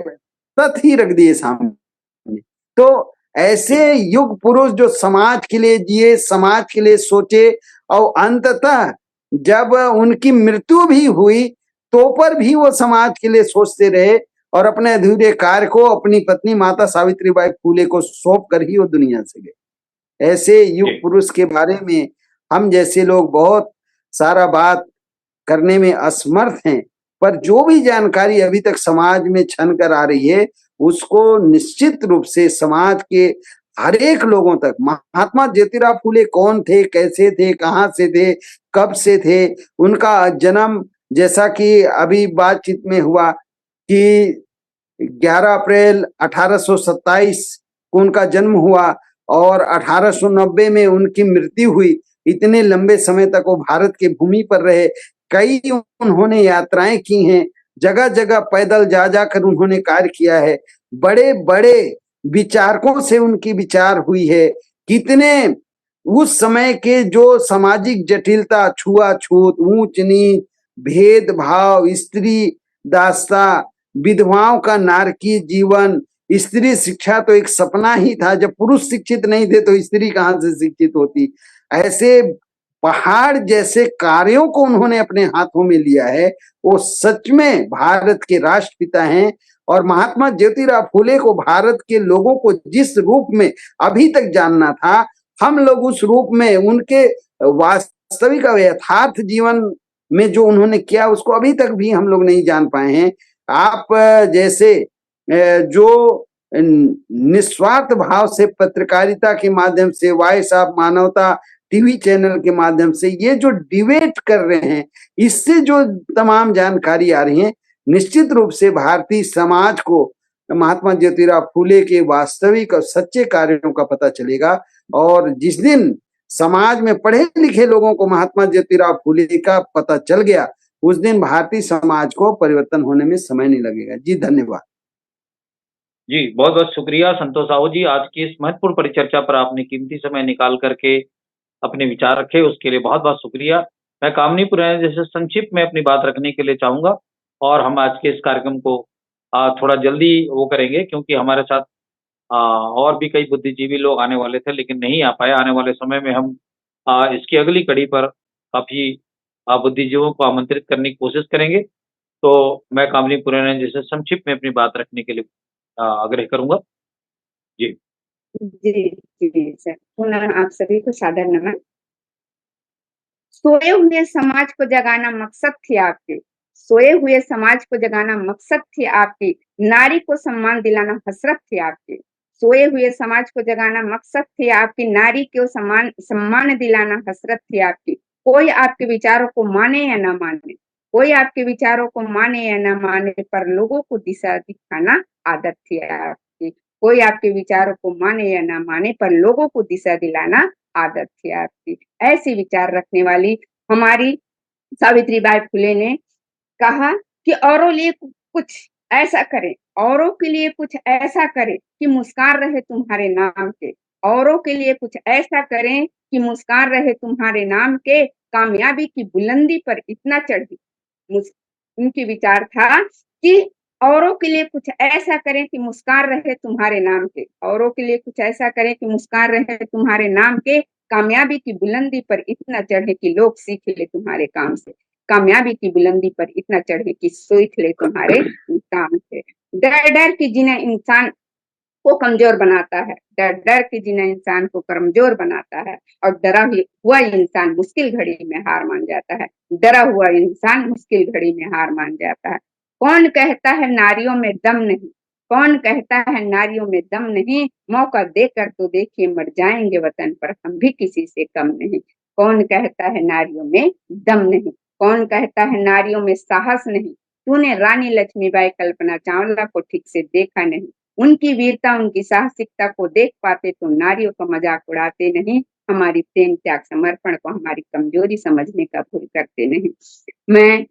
तथ्य ही रख दिए सामने। तो ऐसे युग पुरुष जो समाज के लिए जिए, समाज के लिए सोचे, और अंततः जब उनकी मृत्यु भी हुई तो पर भी वो समाज के लिए सोचते रहे और अपने अधूरे कार्य को अपनी पत्नी माता सावित्रीबाई फूले को सौंप कर ही वो दुनिया से गए। ऐसे युग पुरुष के बारे में हम जैसे लोग बहुत सारा बात करने में असमर्थ हैं, पर जो भी जानकारी अभी तक समाज में छन कर आ रही है उसको निश्चित रूप से समाज के हर एक लोगों तक, महात्मा ज्योतिराव फूले कौन थे, कैसे थे, कहाँ से थे, कब से थे, उनका जन्म जैसा कि अभी बातचीत में हुआ कि 11 अप्रैल 1827 को उनका जन्म हुआ और 1890 में उनकी मृत्यु हुई। इतने लंबे समय तक वो भारत की भूमि पर रहे। कई उन्होंने यात्राएं की हैं, जगह जगह पैदल जा जाकर उन्होंने कार्य किया है। बड़े बड़े विचारकों से उनकी विचार हुई है। कितने उस समय के जो सामाजिक जटिलता, छुआछूत, ऊंच नीच, भेदभाव, स्त्री दासता, विधवाओं का नारकीय जीवन, स्त्री शिक्षा तो एक सपना ही था। जब पुरुष शिक्षित नहीं थे तो स्त्री कहां से शिक्षित होती। ऐसे पहाड़ जैसे कार्यों को उन्होंने अपने हाथों में लिया है। वो सच में भारत के राष्ट्रपिता हैं। और महात्मा ज्योतिराव फुले को भारत के लोगों को जिस रूप में अभी तक जानना था, हम लोग उस रूप में उनके वास्तविक यथार्थ जीवन में जो उन्होंने किया उसको अभी तक भी हम लोग नहीं जान पाए हैं। आप जैसे जो निस्वार्थ भाव से पत्रकारिता के माध्यम से, वॉइस ऑफ मानवता टीवी चैनल के माध्यम से ये जो डिबेट कर रहे हैं, इससे जो तमाम जानकारी आ रही है, निश्चित रूप से भारतीय समाज को महात्मा ज्योतिराव फुले के वास्तविक और सच्चे कार्यों का पता चलेगा। और जिस दिन समाज में पढ़े लिखे लोगों को महात्मा ज्योतिराव फुले का पता चल गया, उस दिन भारतीय समाज को परिवर्तन होने में समय नहीं लगेगा। जी धन्यवाद। जी, बहुत बहुत शुक्रिया संतोष साहू जी, आज की इस महत्वपूर्ण परिचर्चा पर आपने कीमती समय निकाल करके अपने विचार रखे, उसके लिए बहुत बहुत शुक्रिया। मैं कामनी पुराने जैसे संक्षिप्त में अपनी बात रखने के लिए चाहूंगा, और हम आज के इस कार्यक्रम को थोड़ा जल्दी वो करेंगे, क्योंकि हमारे साथ और भी कई बुद्धिजीवी लोग आने वाले थे लेकिन नहीं आ पाए। आने वाले समय में हम इसकी अगली कड़ी पर काफी बुद्धिजीवियों को आमंत्रित करने की कोशिश करेंगे। तो मैं कामनी पुराने जैसे संक्षिप्त में अपनी बात रखने के लिए आग्रह करूंगा। जी जी, जी सर। पुनः आप सभी को सादर नमन। सोए हुए समाज को जगाना मकसद थी आपकी, सोए हुए समाज को जगाना मकसद थी आपकी, नारी को सम्मान दिलाना हसरत थी आपकी। सोए हुए समाज को जगाना मकसद थी आपकी, नारी को सम्मान दिलाना हसरत थी आपकी। कोई आपके विचारों को माने या ना माने, कोई आपके विचारों को माने या ना माने, पर लोगों को दिशा दिखाना आदत थी आपकी। कोई आपके विचारों को माने या ना माने, पर लोगों को दिशा दिलाना आदत थी आपकी। ऐसे विचार रखने वाली हमारी सावित्रीबाई फुले ने कहा कि औरों लिए कुछ ऐसा करें, औरों के लिए कुछ ऐसा करें कि मुस्कान रहे तुम्हारे नाम के, औरों के लिए कुछ ऐसा करें कि मुस्कान रहे तुम्हारे नाम के, कामयाबी की बुलंदी पर इतना चढ़ी। उनकी विचार था कि औरों के लिए कुछ ऐसा करें कि मुस्कान रहे तुम्हारे नाम के, औरों के लिए कुछ ऐसा करें कि मुस्कान रहे तुम्हारे नाम के, कामयाबी की बुलंदी पर इतना चढ़े कि लोग सीख ले तुम्हारे काम से, कामयाबी की बुलंदी पर इतना चढ़े कि सीख ले तुम्हारे काम से। डर डर के जीना इंसान को कमजोर बनाता है, डर डर के जीना इंसान को कमजोर बनाता है, और डरा हुआ इंसान मुश्किल घड़ी में हार मान जाता है, डरा हुआ इंसान मुश्किल घड़ी में हार मान जाता है। कौन कहता है नारियों में दम नहीं, कौन कहता है नारियों में दम नहीं, मौका देकर तो देखिए मर जाएंगे वतन पर हम भी किसी से कम नहीं। कौन कहता है नारियों में दम नहीं, कौन कहता है नारियों में साहस नहीं, तूने रानी लक्ष्मीबाई कल्पना चावला को ठीक से देखा नहीं, उनकी वीरता उनकी साहसिकता को देख पाते तो नारियों का मजाक उड़ाते नहीं, हमारी प्रेम त्याग समर्पण को हमारी कमजोरी समझने का भूल करते नहीं। मैं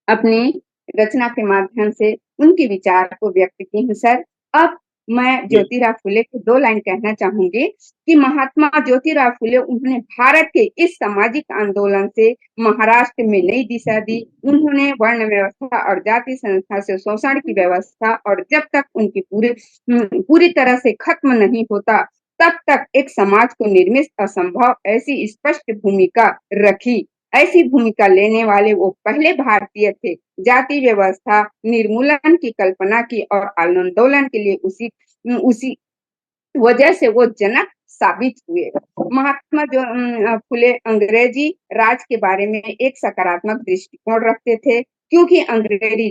अपनी रचना के माध्यम से उनके विचार को व्यक्त की हूँ सर। अब मैं ज्योतिराव फुले को 2 लाइन कहना चाहूंगी कि महात्मा ज्योतिराव फुले उन्होंने भारत के इस सामाजिक आंदोलन से महाराष्ट्र में नई दिशा दी। उन्होंने वर्ण व्यवस्था और जाति संस्था से शोषण की व्यवस्था, और जब तक उनकी पूरी तरह से खत्म नहीं होता तब तक एक समाज को निर्मित असंभव ऐसी स्पष्ट भूमिका रखी। ऐसी भूमिका लेने वाले वो पहले भारतीय थे। जाति व्यवस्था निर्मूलन की कल्पना की और आंदोलन के लिए उसी वजह से वो जनक साबित हुए। महात्मा फुले अंग्रेजी राज के बारे में एक सकारात्मक दृष्टिकोण रखते थे, क्योंकि अंग्रेजी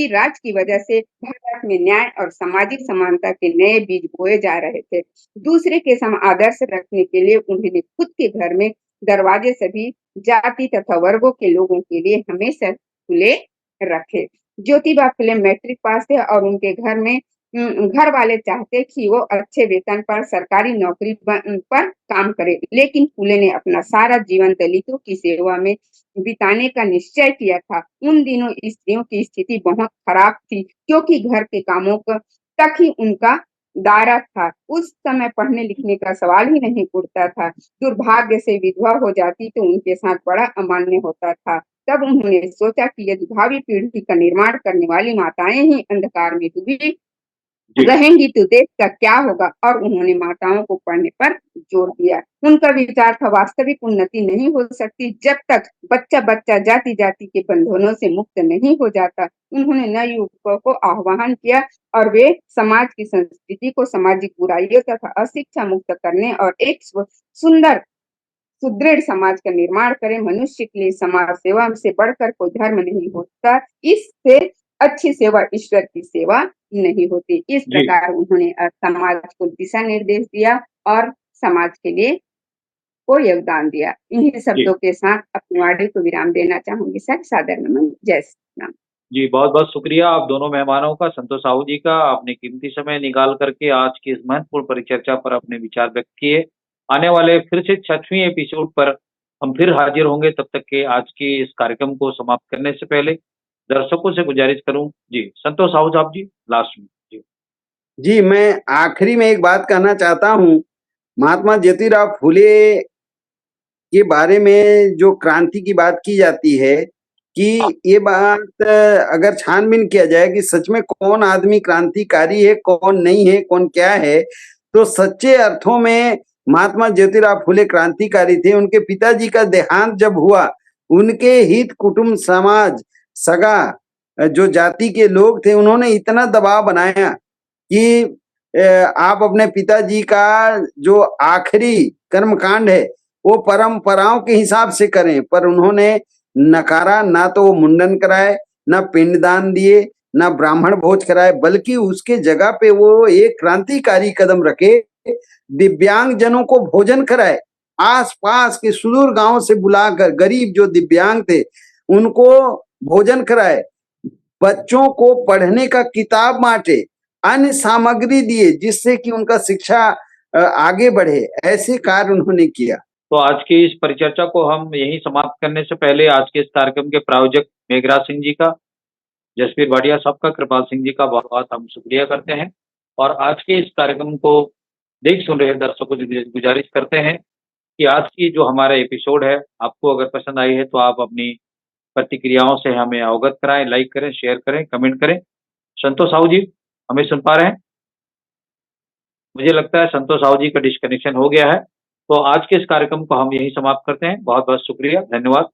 राज की वजह से भारत में न्याय और सामाजिक समानता के नए बीज बोए जा रहे थे। दूसरे के सम आदर्श रखने के लिए उन्होंने खुद के घर में दरवाजे सभी जाति तथा वर्गों के लोगों के लिए हमेशा खुले रखे। ज्योतिबा फुले मैट्रिक पास थे और उनके घर में घर वाले चाहते कि वो अच्छे वेतन पर सरकारी नौकरी पर काम करे, लेकिन फूले ने अपना सारा जीवन दलितों की सेवा में बिताने का निश्चय किया था। उन दिनों स्त्रियों की स्थिति बहुत खराब थी, क्योंकि घर के कामों तक ही उनका दायरा था। उस समय पढ़ने लिखने का सवाल ही नहीं उठता था। दुर्भाग्य से विधवा हो जाती तो उनके साथ बड़ा अमान्य होता था। तब उन्होंने सोचा कि यदि भावी पीढ़ी का निर्माण करने वाली माताएं ही अंधकार में डूबी जी रहेंगी तो देश का क्या होगा, और उन्होंने माताओं को पढ़ने पर जोर दिया। उनका विचार था वास्तविक उन्नति नहीं हो सकती जब तक बच्चा बच्चा जाति जाति के बंधनों से मुक्त नहीं हो जाता। उन्होंने नए युवकों को आह्वान किया और वे समाज की संस्कृति को सामाजिक बुराइयों तथा अशिक्षा मुक्त करने और एक सुंदर सुदृढ़ समाज का निर्माण करें। मनुष्य के लिए समाज सेवा से बढ़कर कोई धर्म नहीं होता। इससे अच्छी सेवा ईश्वर की सेवा नहीं होती। इस जी प्रकार उन्होंने समाज को दिशा निर्देश दिया और समाज के लिए को योगदान दिया। इन्हीं जी शब्दों के साथ अपनी वाणी को विराम देना चाहूंगी। सर सादर नमन। जय श्री राम। जी, बहुत-बहुत शुक्रिया आप दोनों मेहमानों का, संतोष साहू जी का। आपने कीमती समय निकाल करके आज की इस महत्वपूर्ण परिचर्चा पर अपने विचार व्यक्त किए। आने वाले फिर से 6वें एपिसोड पर हम फिर हाजिर होंगे। तब तक के आज के इस कार्यक्रम को समाप्त करने से पहले दर्शकों से गुजारिश करूँ जी, संतोष साहू साहब जी लास्ट में। जी, जी, मैं आखिरी में एक बात कहना चाहता हूँ, महात्मा ज्योतिराव फूले के बारे में जो क्रांति की बात की जाती है कि ये बात अगर छानबीन किया जाए कि सच में कौन आदमी क्रांतिकारी है, कौन नहीं है, कौन क्या है, तो सच्चे अर्थों में महात्मा ज्योतिराव फूले क्रांतिकारी थे। उनके पिताजी का देहांत जब हुआ, उनके हित कुटुंब समाज सगा जो जाति के लोग थे, उन्होंने इतना दबाव बनाया कि आप अपने पिताजी का जो आखिरी कर्मकांड है वो परंपराओं के हिसाब से करें, पर उन्होंने नकारा। ना तो वो मुंडन कराए, ना पिंडदान दिए, ना ब्राह्मण भोज कराए, बल्कि उसके जगह पे वो एक क्रांतिकारी कदम रखे, दिव्यांग जनों को भोजन कराए। आस पास के सुदूर गांव से बुलाकर गरीब जो दिव्यांग थे उनको भोजन कराए, बच्चों को पढ़ने का किताब बांटे, अन्य सामग्री दिए जिससे कि उनका शिक्षा आगे बढ़े। ऐसे कार्य उन्होंने किया। तो आज की इस परिचर्चा को हम यहीं समाप्त करने से पहले आज के इस कार्यक्रम के प्रायोजक मेघराज सिंह जी का, जसवीर भाटिया साहब का, कृपाल सिंह जी का बहुत-बहुत हम शुक्रिया करते हैं। और आज के इस कार्यक्रम को देख सुन रहे दर्शकों से गुजारिश करते हैं कि आज की जो हमारा एपिसोड है, आपको अगर पसंद आई है तो आप अपनी प्रतिक्रियाओं से हमें अवगत कराएँ, लाइक करें, शेयर करें, कमेंट करें। संतोष साहू जी, हमें सुन पा रहे हैं? मुझे लगता है संतोष साहू जी का डिस्कनेक्शन हो गया है। तो आज के इस कार्यक्रम को हम यहीं समाप्त करते हैं। बहुत-बहुत शुक्रिया, धन्यवाद।